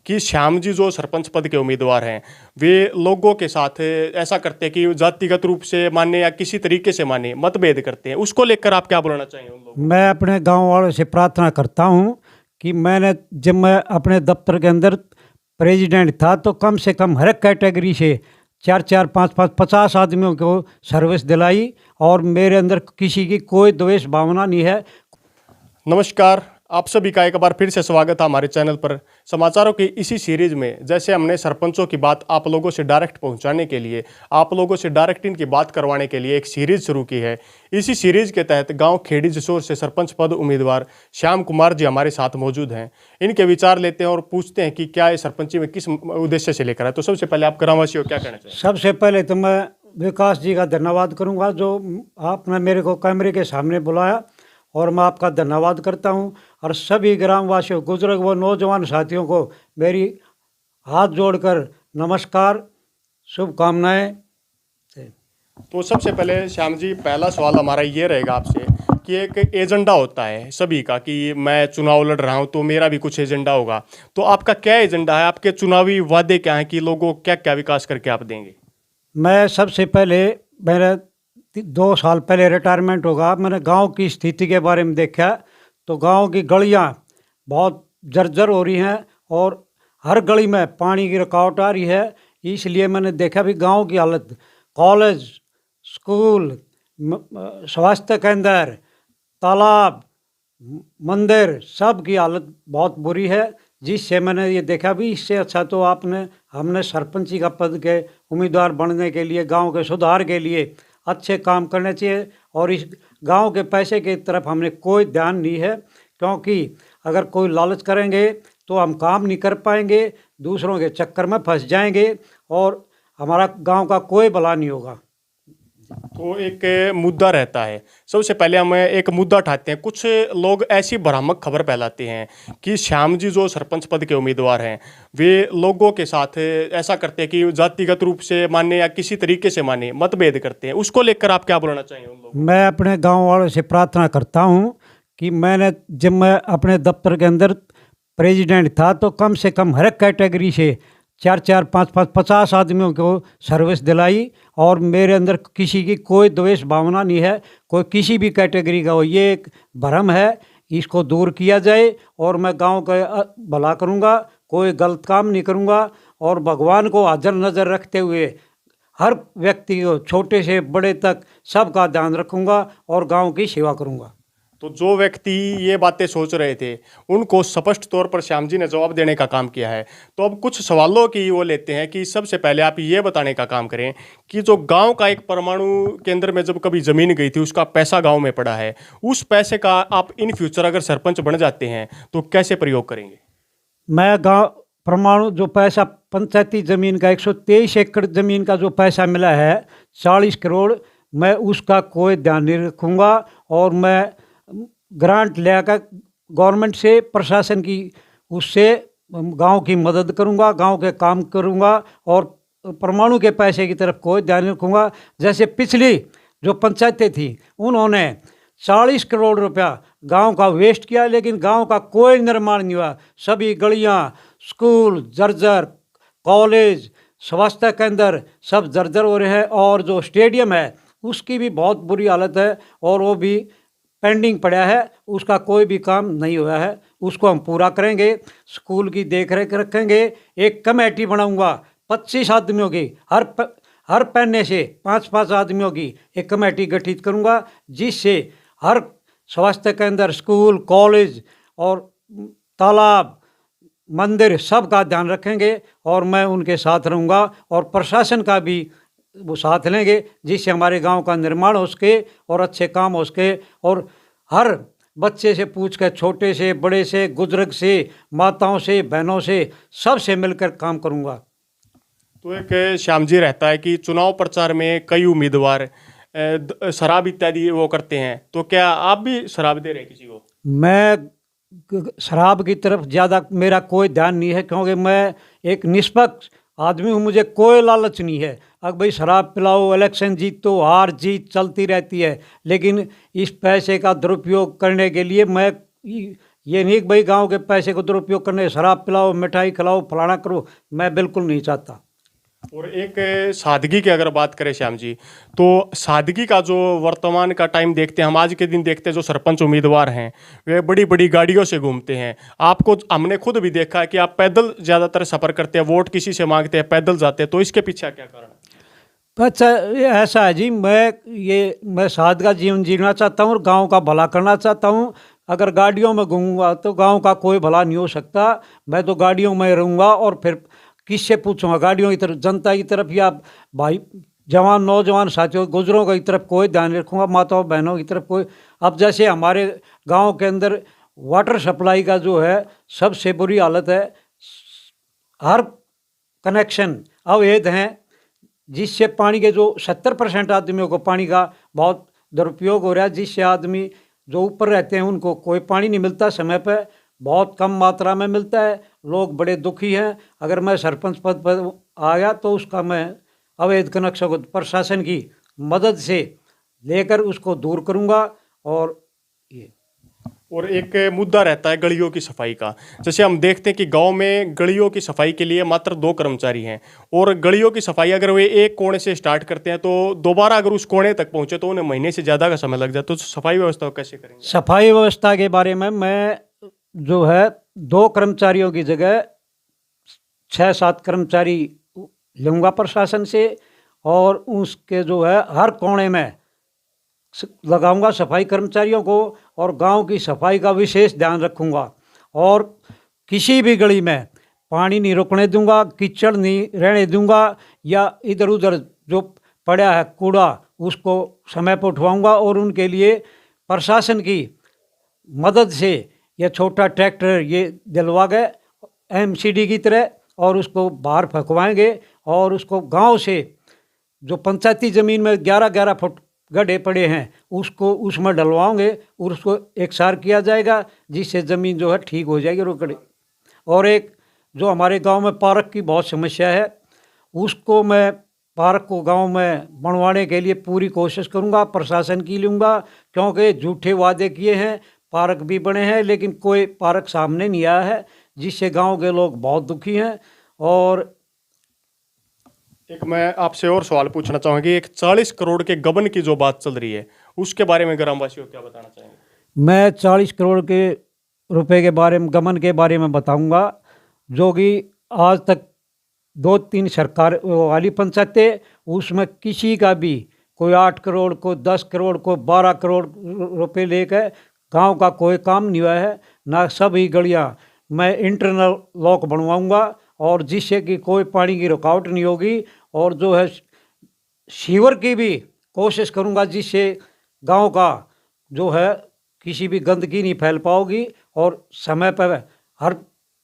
कि श्याम जी जो सरपंच पद के उम्मीदवार हैं, वे लोगों के साथ ऐसा करते हैं कि जातिगत रूप से माने या किसी तरीके से माने मतभेद करते हैं। उसको लेकर आप क्या बोलना चाहिए उन लोगों को? मैं अपने गांव वालों से प्रार्थना करता हूं कि जब मैं अपने दफ्तर के अंदर प्रेसिडेंट था तो कम से कम हर एक कैटेगरी से 4-4, 5-5, 50 आदमियों को सर्विस दिलाई और मेरे अंदर किसी की कोई द्वेष भावना नहीं है। नमस्कार, आप सभी का एक बार फिर से स्वागत है हमारे चैनल पर। समाचारों की इसी सीरीज में जैसे हमने सरपंचों की बात आप लोगों से डायरेक्ट पहुंचाने के लिए, आप लोगों से डायरेक्ट इनकी बात करवाने के लिए एक सीरीज शुरू की है। इसी सीरीज के तहत गांव खेड़ी जसोर से सरपंच पद उम्मीदवार श्याम कुमार जी हमारे साथ मौजूद हैं। इनके विचार लेते हैं और पूछते हैं कि क्या ये सरपंची में किस उद्देश्य से लेकर है। तो सबसे पहले आप ग्रामवासियों क्या कहना चाहिए? सबसे पहले तो मैं विकास जी का धन्यवाद करूंगा जो आपने मेरे को कैमरे के सामने बुलाया, और मैं आपका धन्यवाद करता हूं। और सभी ग्रामवासियों, बुजुर्ग व नौजवान साथियों को मेरी हाथ जोड़कर नमस्कार, शुभकामनाएं। तो सबसे पहले श्याम जी, पहला सवाल हमारा ये रहेगा आपसे कि एक एजेंडा होता है सभी का कि मैं चुनाव लड़ रहा हूं तो मेरा भी कुछ एजेंडा होगा। तो आपका क्या एजेंडा है? आपके चुनावी वादे क्या हैं कि लोगों को क्या क्या विकास करके आप देंगे? मैं सबसे पहले, मेरा 2 साल पहले रिटायरमेंट होगा, मैंने गांव की स्थिति के बारे में देखा तो गांव की गलियां बहुत जर्जर हो रही हैं और हर गली में पानी की रुकावट आ रही है। इसलिए मैंने देखा भी गांव की हालत, कॉलेज, स्कूल, स्वास्थ्य केंद्र, तालाब, मंदिर, सब की हालत बहुत बुरी है। जिससे मैंने ये देखा भी इससे अच्छा तो हमने सरपंची का पद के उम्मीदवार बनने के लिए, गांव के सुधार के लिए अच्छे काम करने चाहिए। और इस गांव के पैसे की तरफ हमने कोई ध्यान नहीं है, क्योंकि अगर कोई लालच करेंगे तो हम काम नहीं कर पाएंगे, दूसरों के चक्कर में फंस जाएंगे और हमारा गांव का कोई भला नहीं होगा। तो एक मुद्दा रहता है, सबसे पहले हम एक मुद्दा उठाते हैं। कुछ लोग ऐसी भ्रामक खबर फैलाते हैं कि श्याम जी जो सरपंच पद के उम्मीदवार हैं, वे लोगों के साथ ऐसा करते हैं कि जातिगत रूप से माने या किसी तरीके से माने मतभेद करते हैं। उसको लेकर आप क्या बोलना चाहिए उन लोगों? मैं अपने गांव वालों से प्रार्थना करता हूं कि जब मैं अपने दफ्तर के अंदर प्रेसिडेंट था तो कम से कम हर एक कैटेगरी से 4-4, 5-5, 50 आदमियों को सर्विस दिलाई और मेरे अंदर किसी की कोई द्वेष भावना नहीं है, कोई किसी भी कैटेगरी का हो। ये एक भ्रम है, इसको दूर किया जाए और मैं गांव का भला करूंगा, कोई गलत काम नहीं करूंगा। और भगवान को हाजिर नज़र रखते हुए हर व्यक्ति को, छोटे से बड़े तक, सबका ध्यान रखूंगा और गांव की सेवा करूंगा। तो जो व्यक्ति ये बातें सोच रहे थे उनको स्पष्ट तौर पर श्याम जी ने जवाब देने का काम किया है। तो अब कुछ सवालों की वो लेते हैं कि सबसे पहले आप ये बताने का काम करें कि जो गांव का एक परमाणु केंद्र में जब कभी ज़मीन गई थी, उसका पैसा गांव में पड़ा है, उस पैसे का आप इन फ्यूचर अगर सरपंच बन जाते हैं तो कैसे प्रयोग करेंगे? मैं गांव परमाणु जो पैसा, पंचायती ज़मीन का 123 एकड़ ज़मीन का जो पैसा मिला है 40 करोड़, मैं उसका कोई ध्यान नहीं रखूँगा और मैं ग्रांट लेकर गवर्नमेंट से, प्रशासन की, उससे गांव की मदद करूंगा, गांव के काम करूंगा और परमाणु के पैसे की तरफ कोई ध्यान नहीं रखूंगा। जैसे पिछली जो पंचायतें थी उन्होंने 40 करोड़ रुपया गांव का वेस्ट किया, लेकिन गांव का कोई निर्माण नहीं हुआ। सभी गलियां, स्कूल जर्जर, कॉलेज, स्वास्थ्य केंद्र सब जर्जर हो रहे हैं और जो स्टेडियम है उसकी भी बहुत बुरी हालत है और वो भी पेंडिंग पड़ा है, उसका कोई भी काम नहीं हुआ है। उसको हम पूरा करेंगे। स्कूल की देख रेख रखेंगे। एक कमेटी बनाऊंगा 25 आदमियों की, हर पन्ने से 5-5 आदमियों की एक कमेटी गठित करूंगा, जिससे हर स्वास्थ्य केंद्र, स्कूल, कॉलेज और तालाब, मंदिर, सब का ध्यान रखेंगे और मैं उनके साथ रहूँगा और प्रशासन का भी वो साथ लेंगे, जिससे हमारे गांव का निर्माण हो सके और अच्छे काम हो सके। और हर बच्चे से पूछ कर, छोटे से बड़े से, बुजुर्ग से, माताओं से, बहनों से, सब से मिलकर काम करूंगा। तो एक श्याम जी रहता है कि चुनाव प्रचार में कई उम्मीदवार शराब इत्यादि वो करते हैं, तो क्या आप भी शराब दे रहे हैं किसी को? मैं शराब की तरफ ज़्यादा मेरा कोई ध्यान नहीं है, क्योंकि मैं एक निष्पक्ष आदमी हूँ, मुझे कोई लालच नहीं है। अब भाई शराब पिलाओ, इलेक्शन जीतो, हार जीत चलती रहती है, लेकिन इस पैसे का दुरुपयोग करने के लिए मैं ये नहीं कि भाई गांव के पैसे को दुरुपयोग करने, शराब पिलाओ, मिठाई खिलाओ, फलाना करो, मैं बिल्कुल नहीं चाहता। और एक सादगी की अगर बात करें श्याम जी, तो सादगी का जो वर्तमान का टाइम देखते हैं, हम आज के दिन देखते हैं जो सरपंच उम्मीदवार हैं वे बड़ी बड़ी गाड़ियों से घूमते हैं। आपको हमने खुद भी देखा है कि आप पैदल ज़्यादातर सफ़र करते हैं, वोट किसी से मांगते हैं, पैदल जाते हैं, तो इसके पीछे क्या कारण है? अच्छा, ये ऐसा है जी, मैं सादगा जीवन जीना चाहता हूँ और गांव का भला करना चाहता हूँ। अगर गाड़ियों में घूमूंगा तो गांव का कोई भला नहीं हो सकता। मैं तो गाड़ियों में रहूँगा और फिर किससे पूछूंगा? गाड़ियों की तरफ, जनता की तरफ, या भाई जवान नौजवान साथियों गुजरों की तरफ कोई ध्यान रखूँगा, माताओं बहनों की तरफ कोई। अब जैसे हमारे गांव के अंदर वाटर सप्लाई का जो है सबसे बुरी हालत है। हर कनेक्शन अवैध हैं, जिससे पानी के जो 70% आदमियों को पानी का बहुत दुरुपयोग हो रहा है, जिससे आदमी जो ऊपर रहते हैं उनको कोई पानी नहीं मिलता समय पर, बहुत कम मात्रा में मिलता है। लोग बड़े दुखी हैं। अगर मैं सरपंच पद पर आ गया तो उसका मैं अवैध कनेक्शन को प्रशासन की मदद से लेकर उसको दूर करूंगा। और एक मुद्दा रहता है गलियों की सफाई का। जैसे हम देखते हैं कि गांव में गलियों की सफाई के लिए मात्र 2 कर्मचारी हैं, और गलियों की सफाई अगर वे एक कोने से स्टार्ट करते हैं तो दोबारा अगर उस कोने तक पहुंचे तो उन्हें महीने से ज़्यादा का समय लग जाता है। तो सफाई व्यवस्था को कैसे करेंगे? सफाई व्यवस्था के बारे में मैं जो है 2 कर्मचारियों की जगह 6-7 कर्मचारी लूँगा प्रशासन से, और उसके जो है हर कोने में लगाऊंगा सफाई कर्मचारियों को, और गांव की सफाई का विशेष ध्यान रखूंगा। और किसी भी गली में पानी नहीं रुकने दूंगा, कीचड़ नहीं रहने दूंगा, या इधर उधर जो पड़ा है कूड़ा उसको समय पर उठवाऊंगा। और उनके लिए प्रशासन की मदद से ये छोटा ट्रैक्टर ये दिलवा गए एमसीडी की तरह, और उसको बाहर फंकवाएंगे, और उसको गांव से जो पंचायती ज़मीन में 11-11 फुट गड्ढे पड़े हैं उसको उसमें डलवाओगे और उसको एकसार किया जाएगा, जिससे ज़मीन जो है ठीक हो जाएगी रोकड़े। और एक जो हमारे गांव में पार्क की बहुत समस्या है, उसको मैं पार्क को गांव में बनवाने के लिए पूरी कोशिश करूंगा, प्रशासन की लूँगा, क्योंकि झूठे वादे किए हैं। पार्क भी बने हैं लेकिन कोई पार्क सामने नहीं आया है, जिससे गांव के लोग बहुत दुखी हैं। और एक मैं आपसे और सवाल पूछना चाहूँगा कि एक 40 करोड़ के गबन की जो बात चल रही है उसके बारे में ग्रामवासियों को क्या बताना चाहेंगे? मैं 40 करोड़ के रुपए के बारे में, गबन के बारे में बताऊंगा, जो कि आज तक 2-3 सरकार वाली पंचायतें, उसमें किसी का भी कोई 8 करोड़, कोई 10 करोड़, कोई 12 करोड़ रुपए लेकर गांव का कोई काम नहीं हुआ है ना। सभी गलियां मैं इंटरनल लॉक बनवाऊंगा, और जिससे कि कोई पानी की रुकावट नहीं होगी। और जो है सीवर की भी कोशिश करूंगा, जिससे गांव का जो है किसी भी गंदगी नहीं फैल पाओगी। और समय पर हर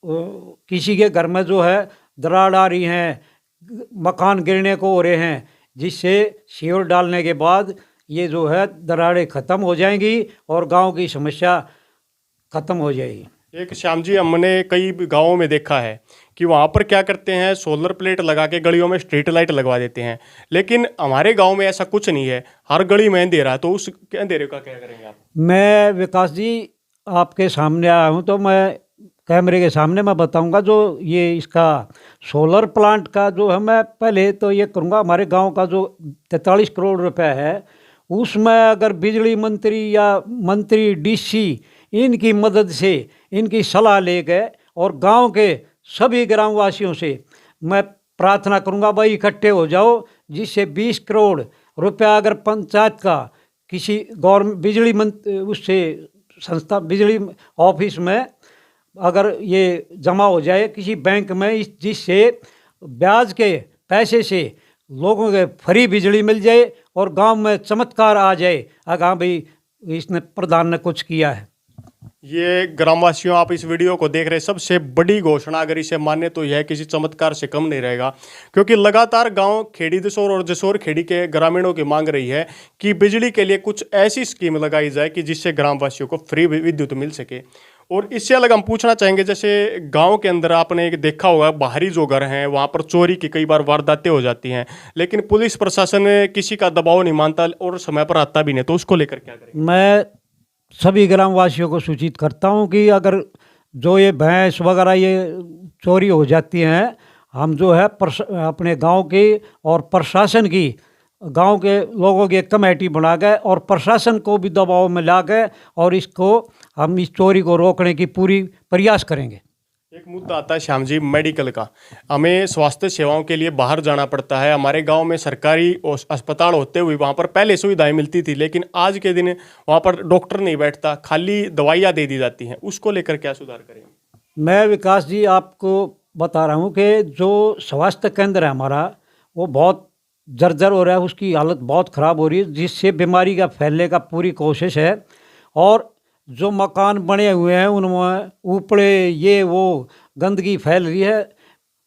किसी के घर में जो है दरार आ रही हैं, मकान गिरने को हो रहे हैं, जिससे सीवर डालने के बाद ये जो है दरारें ख़त्म हो जाएंगी और गांव की समस्या ख़त्म हो जाएगी। एक श्याम जी, हमने कई गांवों में देखा है कि वहाँ पर क्या करते हैं, सोलर प्लेट लगा के गलियों में स्ट्रीट लाइट लगवा देते हैं, लेकिन हमारे गांव में ऐसा कुछ नहीं है, हर गली में अंधेरा है। तो उस अंधेरे का क्या करेंगे आप? मैं विकास जी आपके सामने आया हूँ तो मैं कैमरे के सामने मैं बताऊंगा जो ये इसका सोलर प्लांट का जो है, मैं पहले तो ये करूँगा, हमारे गांव का जो 43 करोड़ रुपए है उसमें अगर बिजली मंत्री या मंत्री डीसी इनकी मदद से, इनकी सलाह लेकर और गांव के सभी ग्रामवासियों से मैं प्रार्थना करूंगा, भाई इकट्ठे हो जाओ, जिससे 20 करोड़ रुपया अगर पंचायत का किसी गवर्नमेंट बिजली उससे संस्था बिजली ऑफिस में अगर ये जमा हो जाए किसी बैंक में, जिससे ब्याज के पैसे से लोगों के फ्री बिजली मिल जाए और गांव में चमत्कार आ जाए, अगर हाँ भाई इसने प्रधान ने कुछ किया है। ये ग्रामवासियों, आप इस वीडियो को देख रहे हैं, सबसे बड़ी घोषणा अगर इसे माने तो यह किसी चमत्कार से कम नहीं रहेगा, क्योंकि लगातार गांव खेड़ी जसोर और जसोर खेड़ी के ग्रामीणों की मांग रही है कि बिजली के लिए कुछ ऐसी स्कीम लगाई जाए कि जिससे ग्रामवासियों को फ्री विद्युत मिल सके। और इससे अलग हम पूछना चाहेंगे, जैसे गांव के अंदर आपने देखा होगा बाहरी जो घर हैं वहाँ पर चोरी की कई बार वारदातें हो जाती हैं, लेकिन पुलिस प्रशासन किसी का दबाव नहीं मानता और समय पर आता भी नहीं, तो उसको लेकर क्या करें? मैं सभी ग्रामवासियों को सूचित करता हूँ कि अगर जो ये भैंस वगैरह ये चोरी हो जाती हैं, हम जो है अपने गांव की और प्रशासन की, गांव के लोगों की एक कमेटी बना के और प्रशासन को भी दबाव में ला के और इसको हम इस चोरी को रोकने की पूरी प्रयास करेंगे। एक मुद्दा आता है श्याम जी मेडिकल का। हमें स्वास्थ्य सेवाओं के लिए बाहर जाना पड़ता है। हमारे गांव में सरकारी अस्पताल होते हुए वहां पर पहले सुविधाएं मिलती थी, लेकिन आज के दिन वहां पर डॉक्टर नहीं बैठता, खाली दवाइयां दे दी जाती हैं। उसको लेकर क्या सुधार करेंगे? मैं विकास जी आपको बता रहा हूँ कि जो स्वास्थ्य केंद्र है हमारा वो बहुत जर्जर हो रहा है, उसकी हालत बहुत ख़राब हो रही है, जिससे बीमारी का फैलने का पूरी कोशिश है। और जो मकान बने हुए हैं उनमें ऊपरे ये वो गंदगी फैल रही है।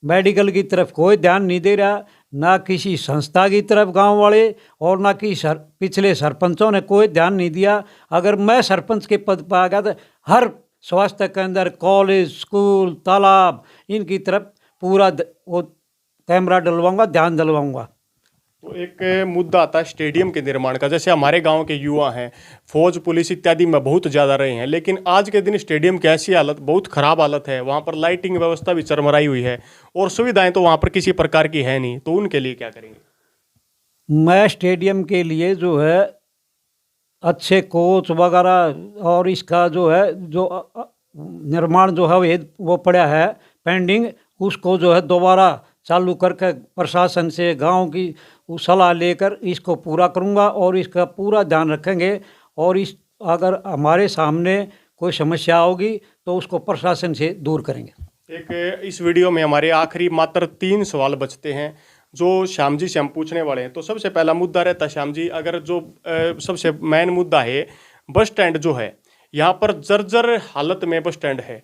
मेडिकल की तरफ कोई ध्यान नहीं दे रहा, ना किसी संस्था की तरफ गांव वाले और ना कि पिछले सरपंचों ने कोई ध्यान नहीं दिया। अगर मैं सरपंच के पद पर आ गया तो हर स्वास्थ्य केंद्र, कॉलेज, स्कूल, तालाब इनकी तरफ पूरा वो कैमरा डलवाऊंगा, ध्यान डलवाऊंगा। तो एक मुद्दा आता है स्टेडियम के निर्माण का। जैसे हमारे गांव के युवा हैं, फौज, पुलिस इत्यादि में बहुत ज़्यादा रहे हैं, लेकिन आज के दिन स्टेडियम की ऐसी हालत, बहुत ख़राब हालत है। वहां पर लाइटिंग व्यवस्था भी चरमराई हुई है और सुविधाएं तो वहां पर किसी प्रकार की है नहीं। तो उनके लिए क्या करेंगे? मैं स्टेडियम के लिए जो है अच्छे कोच वगैरह और इसका जो है जो निर्माण जो है वो पड़ा है पेंडिंग, उसको जो है दोबारा चालू करके प्रशासन से गांव की सलाह लेकर इसको पूरा करूंगा और इसका पूरा ध्यान रखेंगे। और इस अगर हमारे सामने कोई समस्या होगी तो उसको प्रशासन से दूर करेंगे। एक इस वीडियो में हमारे आखिरी मात्र 3 सवाल बचते हैं जो श्याम जी से हम पूछने वाले हैं। तो सबसे पहला मुद्दा रहता है श्याम जी, अगर जो सबसे मेन मुद्दा है बस स्टैंड जो है, यहाँ पर जर्जर हालत में बस स्टैंड है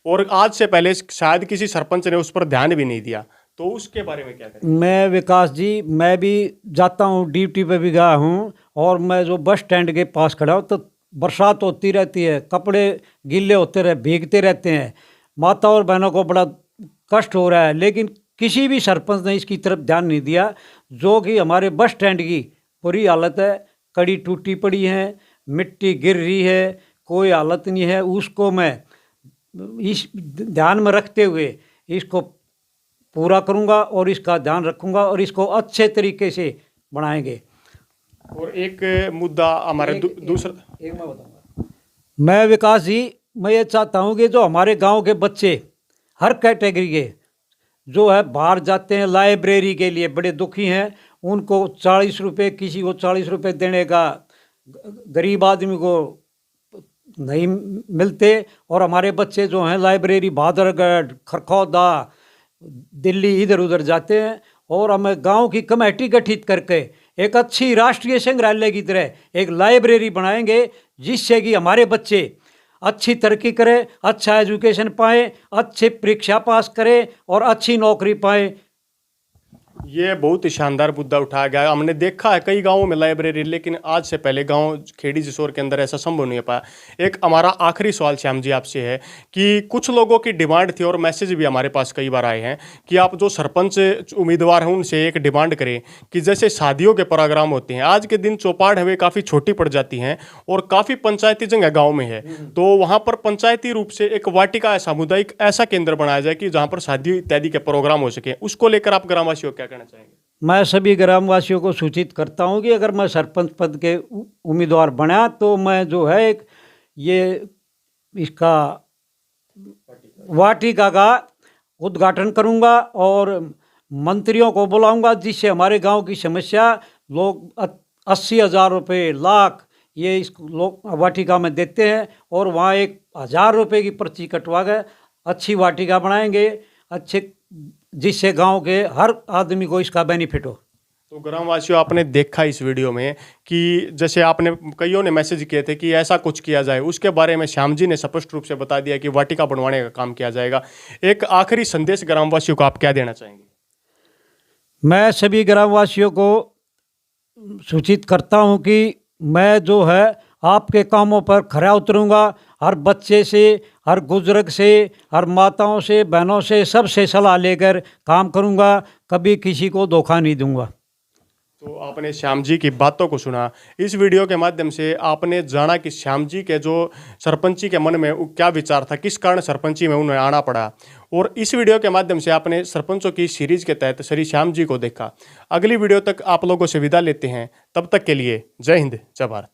और आज से पहले शायद किसी सरपंच ने उस पर ध्यान भी नहीं दिया। तो उसके बारे में क्या करें? मैं विकास जी, मैं भी जाता हूँ, ड्यूटी पे भी गया हूँ और मैं जो बस स्टैंड के पास खड़ा हूँ तो बरसात होती रहती है, कपड़े गीले होते रहे, भीगते रहते हैं, माता और बहनों को बड़ा कष्ट हो रहा है, लेकिन किसी भी सरपंच ने इसकी तरफ ध्यान नहीं दिया। जो कि हमारे बस स्टैंड की बुरी हालत है, कड़ी टूटी पड़ी है, मिट्टी गिर रही है, कोई हालत नहीं है। उसको मैं इस ध्यान में रखते हुए इसको पूरा करूंगा और इसका ध्यान रखूंगा और इसको अच्छे तरीके से बनाएंगे। और एक मुद्दा हमारे दूसरा एक मैं बताऊंगा। मैं विकास जी, मैं ये चाहता हूँ कि जो हमारे गांव के बच्चे हर कैटेगरी के जो है बाहर जाते हैं लाइब्रेरी के लिए, बड़े दुखी हैं, उनको 40 रुपये, किसी को 40 रुपये देने का गरीब आदमी को नहीं मिलते। और हमारे बच्चे जो हैं लाइब्रेरी बहादुरगढ़, खरखौदा, दिल्ली इधर उधर जाते हैं और हमें गांव की कमेटी गठित करके एक अच्छी राष्ट्रीय संग्रहालय की तरह एक लाइब्रेरी बनाएंगे, जिससे कि हमारे बच्चे अच्छी तरक्की करें, अच्छा एजुकेशन पाएँ, अच्छी परीक्षा पास करें और अच्छी नौकरी पाएँ। ये बहुत ही शानदार मुद्दा उठाया गया। हमने देखा है कई गांवों में लाइब्रेरी, लेकिन आज से पहले गांव खेड़ी जसोर के अंदर ऐसा संभव नहीं हो पाया। एक हमारा आखिरी सवाल श्याम जी आपसे है कि कुछ लोगों की डिमांड थी और मैसेज भी हमारे पास कई बार आए हैं कि आप जो सरपंच उम्मीदवार हैं उनसे एक डिमांड करें कि जैसे शादियों के प्रोग्राम होते हैं, आज के दिन चौपाड़ हमें काफ़ी छोटी पड़ जाती हैं और काफ़ी पंचायती जगह गाँव में है, तो वहाँ पर पंचायती रूप से एक वाटिका, सामुदायिक ऐसा केंद्र बनाया जाए कि जहाँ पर शादी इत्यादि के प्रोग्राम हो सके। उसको लेकर आप ग्रामवासियों क्या कहना चाहेंगे? मैं सभी ग्रामवासियों को सूचित करता हूं कि अगर मैं सरपंच पद के उम्मीदवार बना तो मैं जो है एक ये इसका वाटिका का उद्घाटन करूंगा और मंत्रियों को बुलाऊंगा, जिससे हमारे गांव की समस्या लोग 80,000 रुपये, लाख ये इस लोग वाटिका में देते हैं और वहाँ 1,000 रुपये की पर्ची कटवा के अच्छी वाटिका बनाएंगे, अच्छे, जिससे गांव के हर आदमी को इसका बेनिफिट हो। तो ग्रामवासियों, आपने देखा इस वीडियो में कि जैसे आपने कईयों ने मैसेज किए थे कि ऐसा कुछ किया जाए, उसके बारे में श्याम जी ने स्पष्ट रूप से बता दिया कि वाटिका बनवाने का काम किया जाएगा। एक आखिरी संदेश ग्रामवासियों को आप क्या देना चाहेंगे? मैं सभी ग्रामवासियों को सूचित करता हूं कि मैं जो है आपके कामों पर खरा उतरूंगा, हर बच्चे से, हर बुजुर्ग से, हर माताओं से, बहनों से, सबसे सलाह लेकर काम करूंगा, कभी किसी को धोखा नहीं दूंगा। तो आपने श्याम जी की बातों को सुना। इस वीडियो के माध्यम से आपने जाना कि श्याम जी के जो सरपंची के मन में क्या विचार था, किस कारण सरपंची में उन्हें आना पड़ा। और इस वीडियो के माध्यम से आपने सरपंचों की सीरीज के तहत श्री श्याम जी को देखा। अगली वीडियो तक आप लोगों से विदा लेते हैं, तब तक के लिए जय हिंद जय भारत।